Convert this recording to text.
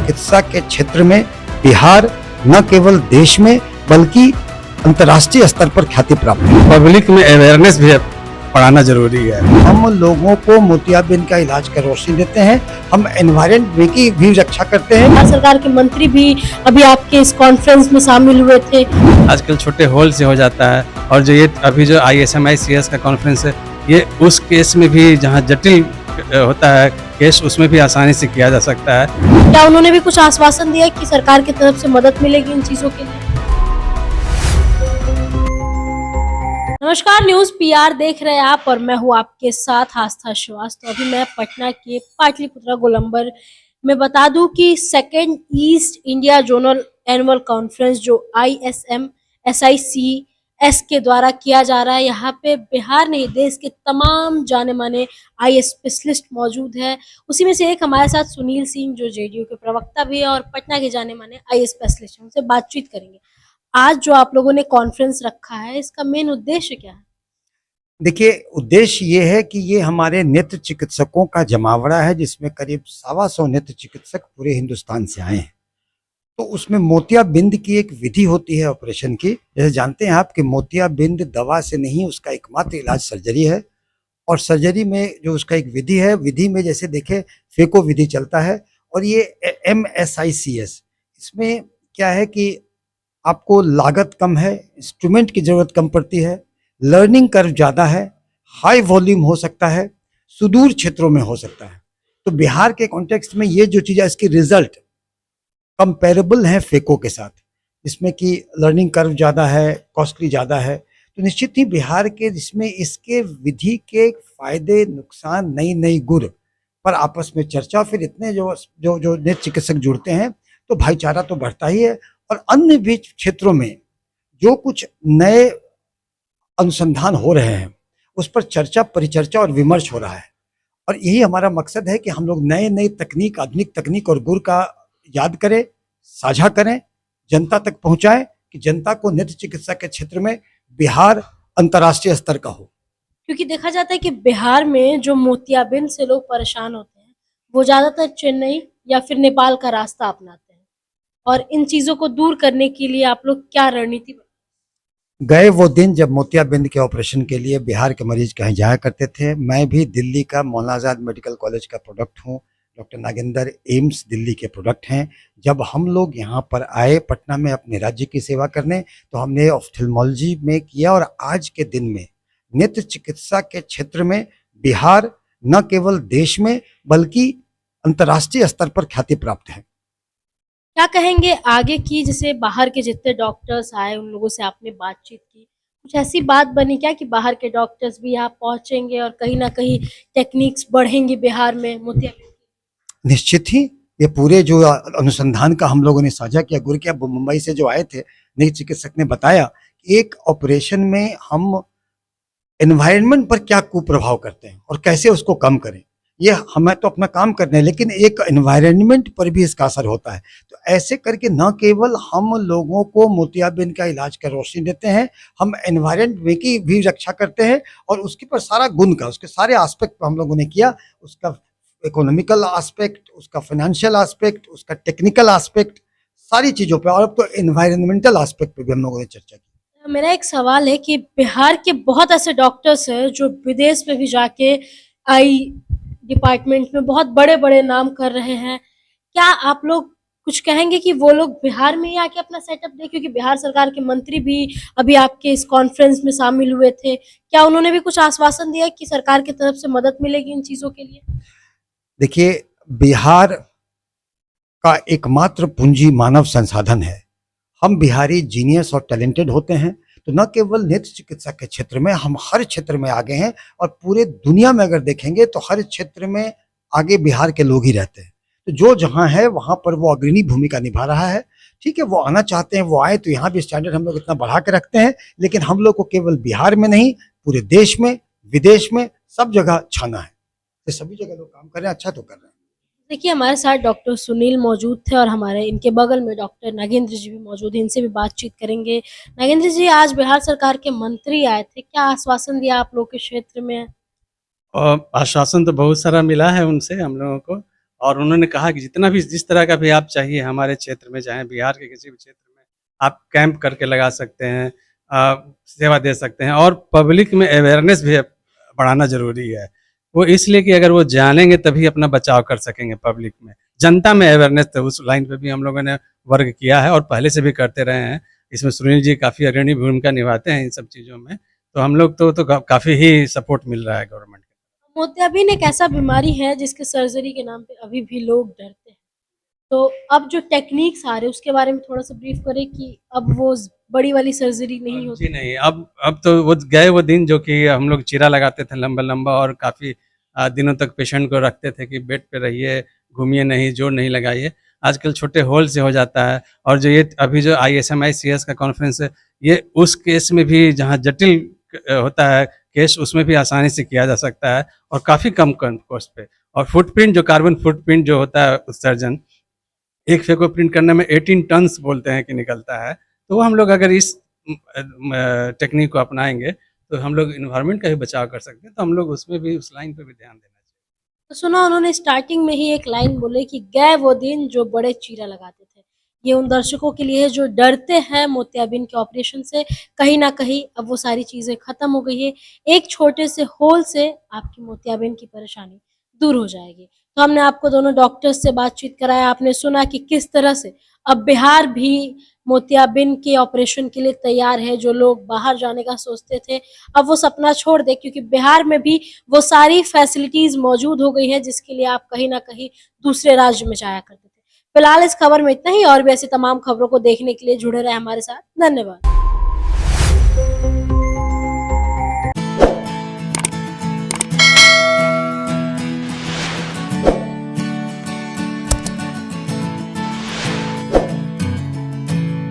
चिकित्सा के क्षेत्र में बिहार न केवल देश में बल्कि अंतर्राष्ट्रीय स्तर पर ख्याति प्राप्त है। पब्लिक में अवेयरनेस भी बढ़ाना जरूरी है। हम लोगों को मोतियाबिंद का इलाज कर रोशनी देते हैं, हम एनवायरनमेंट की भी रक्षा करते हैं। भारत सरकार के मंत्री भी अभी आपके इस कॉन्फ्रेंस में शामिल हुए थे। आजकल छोटे होल से हो जाता है और जो ये अभी जो ISMICS का कॉन्फ्रेंस है, ये उस केस में भी जहाँ जटिल होता है केस, उसमें भी आसानी से किया जा सकता है। क्या उन्होंने भी कुछ आश्वासन दिया कि सरकार की तरफ से मदद मिलेगी इन चीजों के लिए? नमस्कार, न्यूज PR देख रहे हैं आप और मैं हूं आपके साथ आस्था श्रीवास्तव। अभी मैं पटना के पाटलिपुत्रा गोलंबर में बता दूं कि second east India zonal annual conference जो ISMSICS के द्वारा किया जा रहा है, यहाँ पे बिहार नहीं देश के तमाम जाने माने आई स्पेशलिस्ट मौजूद है। उसी में से एक हमारे साथ सुनील सिंह जो JDU के प्रवक्ता भी है और पटना के जाने माने आई स्पेशलिस्ट, उनसे बातचीत करेंगे। आज जो आप लोगों ने कॉन्फ्रेंस रखा है, इसका मेन उद्देश्य क्या है? देखिए, उद्देश्य ये है कि ये हमारे नेत्र चिकित्सकों का जमावड़ा है, जिसमें करीब 125 नेत्र चिकित्सक पूरे हिंदुस्तान से आए हैं। तो उसमें मोतियाबिंद की एक विधि होती है ऑपरेशन की। जैसे जानते हैं आप कि मोतियाबिंद दवा से नहीं, उसका एकमात्र इलाज सर्जरी है। और सर्जरी में जो उसका एक विधि है, विधि में जैसे देखें फेको विधि चलता है। और ये MSICS, इसमें क्या है कि आपको लागत कम है, इंस्ट्रूमेंट की जरूरत कम पड़ती है, लर्निंग कर्व ज़्यादा है, हाई वॉल्यूम हो सकता है, सुदूर क्षेत्रों में हो सकता है। तो बिहार के कॉन्टेक्स्ट में ये जो चीज़ है, इसकी रिजल्ट कंपेरेबल है फेको के साथ, जिसमें कि लर्निंग कर्व ज़्यादा है, कॉस्टली ज़्यादा है। तो निश्चित ही बिहार के जिसमें इसके विधि के फायदे नुकसान नई नई गुर पर आपस में चर्चा, फिर इतने जो जो जो नेत्र चिकित्सक जुड़ते हैं तो भाईचारा तो बढ़ता ही है। और अन्य भी क्षेत्रों में जो कुछ नए अनुसंधान हो रहे हैं उस पर चर्चा, परिचर्चा और विमर्श हो रहा है। और यही हमारा मकसद है कि हम लोग नए नए तकनीक, आधुनिक तकनीक और गुर का याद करें, साझा करें, जनता तक पहुंचाएं कि जनता को नेत्र चिकित्सा के क्षेत्र में बिहार अंतर्राष्ट्रीय स्तर का हो। क्योंकि देखा जाता है कि बिहार में जो मोतियाबिंद से लोग परेशान होते हैं वो ज्यादातर चेन्नई या फिर नेपाल का रास्ता अपनाते हैं, और इन चीजों को दूर करने के लिए आप लोग क्या रणनीति? गए वो दिन जब मोतियाबिंद के ऑपरेशन के लिए बिहार के मरीज कहीं जाया करते थे। मैं भी दिल्ली का मौलाना आजाद मेडिकल कॉलेज का प्रोडक्ट हूँ, डॉक्टर नागेंद्र एम्स दिल्ली के प्रोडक्ट हैं। जब हम लोग यहाँ पर आए पटना में अपने राज्य की सेवा करने, तो हमने ऑफ्थेल्मोलॉजी में किया। और आज के दिन में नेत्र चिकित्सा के क्षेत्र में बिहार न केवल देश में बल्कि अंतर्राष्ट्रीय स्तर पर ख्याति प्राप्त है। क्या कहेंगे आगे की, जैसे बाहर के जितने डॉक्टर्स आए उन लोगों से आपने बातचीत की, कुछ ऐसी बात बनी क्या कि बाहर के डॉक्टर्स भी यहाँ पहुंचेंगे और कहीं ना कहीं टेक्निक्स बढ़ेंगी बिहार में मोतियाबिंद? निश्चित ही ये पूरे जो अनुसंधान का हम लोगों ने साझा किया, गुरु किया, मुंबई से जो आए थे नए चिकित्सक ने बताया कि एक ऑपरेशन में हम एनवायरनमेंट पर क्या कुप्रभाव करते हैं और कैसे उसको कम करें। ये हमें तो अपना काम करना है, लेकिन एक एनवायरनमेंट पर भी इसका असर होता है। तो ऐसे करके न केवल हम लोगों को मोतियाबिंद का इलाज कर रोशनी देते हैं, हम एनवायरनमेंट की भी रक्षा करते हैं। और उसके पर सारा गुण का, उसके सारे एस्पेक्ट हम लोगों ने किया, उसका इकोनॉमिकल एस्पेक्ट, उसका फाइनेंशियल एस्पेक्ट, उसका टेक्निकल एस्पेक्ट, सारी चीज़ों पे। और अब तो एनवायरनमेंटल एस्पेक्ट पे भी हम लोगों ने चर्चा की। मेरा एक सवाल है कि बिहार के बहुत ऐसे डॉक्टर्स हैं जो विदेश में भी जाके आई डिपार्टमेंट में बहुत बड़े बड़े नाम कर रहे हैं। क्या आप लोग कुछ कहेंगे कि वो लोग बिहार में ही आके अपना सेटअप दें? क्योंकि बिहार सरकार के मंत्री भी अभी आपके इस कॉन्फ्रेंस में शामिल हुए थे। क्या उन्होंने भी कुछ आश्वासन दिया कि सरकार की तरफ से मदद मिलेगी इन चीजों के लिए? देखिए, बिहार का एकमात्र पूंजी मानव संसाधन है। हम बिहारी जीनियस और टैलेंटेड होते हैं, तो न केवल नेत्र चिकित्सा के क्षेत्र में, हम हर क्षेत्र में आगे हैं। और पूरे दुनिया में अगर देखेंगे तो हर क्षेत्र में आगे बिहार के लोग ही रहते हैं। तो जो जहाँ है वहाँ पर वो अग्रणी भूमिका निभा रहा है। ठीक है, वो आना चाहते हैं, वो आए, तो यहाँ भी स्टैंडर्ड हम लोग इतना बढ़ा के रखते हैं। लेकिन हम लोग को केवल बिहार में नहीं, पूरे देश में, विदेश में, सब जगह छाना है। तो सभी जगह लोग काम कर रहे हैं, अच्छा तो कर रहे हैं। देखिए, हमारे साथ डॉक्टर सुनील मौजूद थे और हमारे इनके बगल में डॉक्टर नागेंद्र जी भी मौजूद हैं। इनसे भी बातचीत करेंगे। नागेंद्र जी, आज बिहार सरकार के मंत्री आए थे, क्या आश्वासन दिया आप लोग के क्षेत्र में? और आश्वासन तो बहुत सारा मिला है उनसे हम लोगों को, और उन्होंने कहा कि जितना भी जिस तरह का भी आप चाहिए हमारे क्षेत्र में, चाहे बिहार के किसी भी क्षेत्र में, आप कैंप करके लगा सकते हैं, सेवा दे सकते हैं। और पब्लिक में अवेयरनेस भी बढ़ाना ज़रूरी है। वो इसलिए कि अगर वो जानेंगे तभी अपना बचाव कर सकेंगे पब्लिक में। जनता में अवेयरनेस, तो उस लाइन पे भी हम लोगों ने वर्क किया है और पहले से भी करते रहे हैं। इसमें सुनील जी काफ़ी अग्रणी भूमिका निभाते हैं इन सब चीज़ों में। तो हम लोग तो काफ़ी ही सपोर्ट मिल रहा है गवर्नमेंट का। मोतियाबिंद एक ऐसा बीमारी है जिसके सर्जरी के नाम पे अभी भी लोग डरते हैं। तो अब जो टेक्निक्स आ रहे हैं उसके बारे में थोड़ा सा ब्रीफ करें कि अब वो बड़ी वाली सर्जरी नहीं होती। जी नहीं, अब तो वो गए वो दिन जो कि हम लोग चीरा लगाते थे लंबा-लंबा और काफ़ी दिनों तक पेशेंट को रखते थे कि बेड पे रहिए, घूमिए नहीं, जोर नहीं लगाइए। आजकल छोटे होल से हो जाता है। और जो ये अभी जो ISMICS का कॉन्फ्रेंस है, ये उस केस में भी जहाँ जटिल होता है केस, उसमें भी आसानी से किया जा सकता है और काफ़ी कम कॉस्ट पे। और फुटप्रिंट, जो कार्बन फुटप्रिंट जो होता है उत्सर्जन, एक फेको प्रिंट करने में 18 टन्स बोलते हैं कि निकलता है। तो वो हम लोग अगर इस टेक्निक को अपनाएंगे तो हम लोग इन्वायरमेंट का भी बचाव कर सकते हैं। तो हम लोग उसमें भी, उस लाइन पे भी ध्यान देना चाहिए। तो सुना उन्होंने स्टार्टिंग में ही एक लाइन बोले कि गए वो दिन जो बड़े चीरा लगाते थे। ये उन दर्शकों के लिए है जो डरते हैं मोतियाबिंद के ऑपरेशन से। कहीं ना कहीं अब वो सारी चीजें खत्म हो गई है। एक छोटे से होल से आपकी मोतियाबिंद की परेशानी दूर हो जाएगी। तो हमने आपको दोनों डॉक्टर्स से बातचीत कराया। आपने सुना कि किस तरह से अब बिहार भी मोतियाबिंद के ऑपरेशन के लिए तैयार है। जो लोग बाहर जाने का सोचते थे अब वो सपना छोड़ दे, क्योंकि बिहार में भी वो सारी फैसिलिटीज मौजूद हो गई है जिसके लिए आप कहीं ना कहीं दूसरे राज्य में जाया करते थे। फिलहाल इस खबर में इतना ही। और भी ऐसी तमाम खबरों को देखने के लिए जुड़े रहे हमारे साथ। धन्यवाद।